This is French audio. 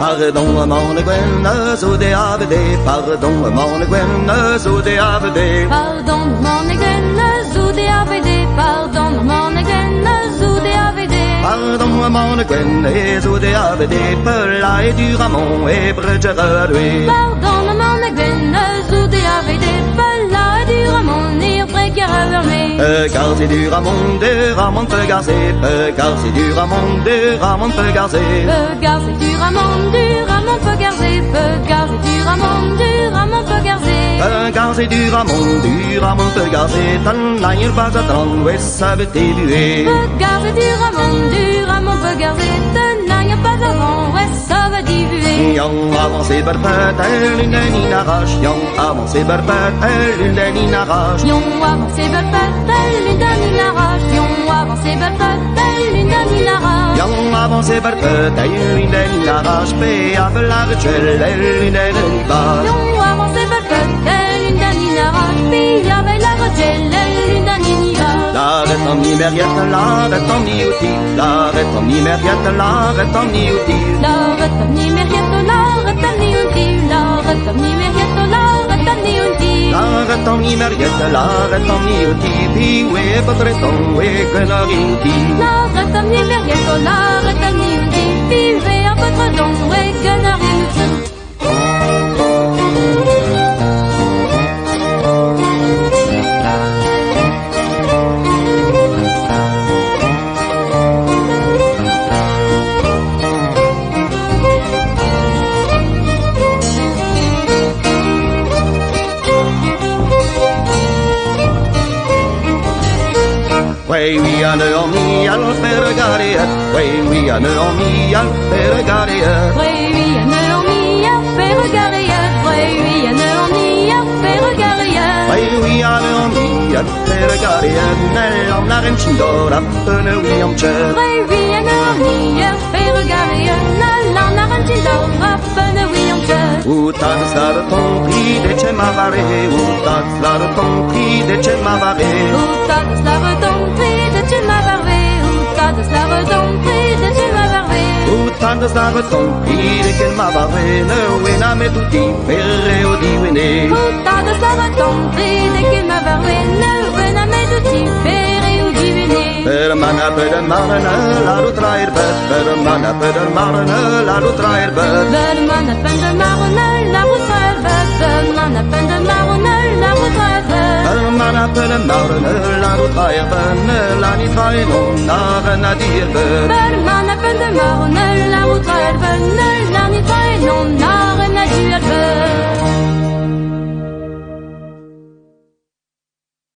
Pardon, mon Gwenn, zo de avede. Pardon, mon Gwenn, zo de avede. Pardon, mon Gwenn, zo de avede. Pardon, mon Gwenn, zo de avede. Pardon, mon Gwenn, zo de avede. Pela et du Ramon et Bregeroù. Pardon, mon Gwenn, zo de avede. Pela et du Ramon et Bregeroù. Car c'est du Ramon, de Ramon peut garcer. Car c'est du Ramon, de Ramon peut garcer. Car c'est du Ramon, du Ramon peut garcer. Car c'est du Ramon, du Ramon peut garcer. Car c'est du Ramon peut garcer. Tan n'aille pas attendre, ouais, ça veut t'ébuer. Car c'est du Ramon peut garcer. Tan n'aille pas attendre, ouais, ça va divuer. Yon avancé par patte, l'une ni n'arrache. Yon avancé par patte, l'une ni n'arrache. Yon avancé par patte, l'une ni n'arrache. Yon avancé par patte, l'une ni n'arrache. Yon avancé par patte, l'une ni n'arrache. Paix à la rechelle, l'une ni bas. Yon avancé par patte, l'une ni n'arrache. Paix avec la rechelle, l'une ni n'arrache. L'arrête en mi Merc'hed, l'arrête en mi outil. L'arrête en mi Merc'hed, l'arrête en mi outil. L'arrête en mi Merc'hed, l'arrête en mi outil. L'arrête en mi Merc'hed, l'arrête en mi outil. L'arrête en mi Merc'hed, l'arrête en mi outil. Puis ouais, votre ton, ouais, que la rinti. L'arrête en mi Merc'hed, l'arrête en mi outil. Puis ouais, à votre don, ouais, que la rinti. Way we are no me, I'll ferragare. Way we are no me, I'll ferragare. Way we are no me, I'll ferragare. Way we are no me, I'll ferragare. Way we are no me, I'll ferragare. Nell'om la rencindora, ne we am cher. Way we are no me, I'll ferragare. Nell'om la rencindora, ne we am cher. Utan slar ton prix de ce mavare. Utan slar ton prix de ce mavare. Utan slar ton prix de ce mavare. Utan slar ton prix de ce mavare. Utan slar ton prix de ce mavare. Ne wena me tutti ferre o di Wened. Utan slar ton prix de ce mavare. Ne wena me tutti ferre o di Wened. Per mana per marne la rutra erbet. Per mana per marne la rutra erbet. Per mana per marne la rutra erbet. Per mana per marne la rutra erbet. Per mana per marne la rutra erbet. La nitra e non na dire. Per mana per marne la rutra erbet.